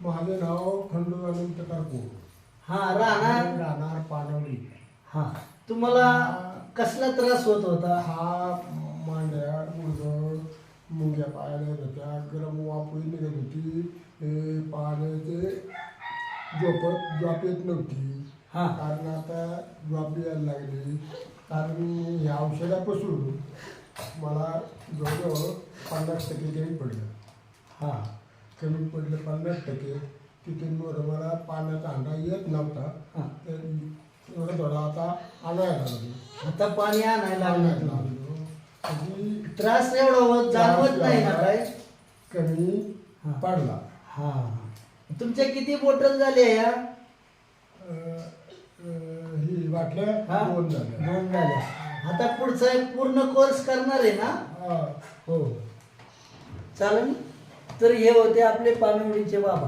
माझे नाव खंडू अनंत कारकू. हा राहणार राहणार पानवडी. हा तुम्हाला कसला त्रास होत होता? हा मांड्या गुडघं मुंग्या पायाला येत होत्या, गरम वाफही निघत होती, पाण्याचे झोप येत नव्हती. हा कारण आता झोप यायला लागली. कारण ह्या औषधापासून मला जवळजवळ 50% कमी पडलं. हा कमी पडलं 50%. तिथून बरं मला पाण्याचा अंडा येत नव्हता. हा. तर थोडं थोडं आता आणायला लागलो. आता पाणी आणायला आणायला लागलं. लागलो. आणि त्रास एवढा होत जाणवत नाही ना काय? कमी हा. पडला. हा तुमच्या किती बॉटल झाल्या या? ही बाटल्या हा? 2 झाल्या. 2 झाल्या. आता पुढचा एक पूर्ण कोर्स करणार आहे ना? हा. हो चालेल. तर हे होते आपले पानवडीचे बाबा.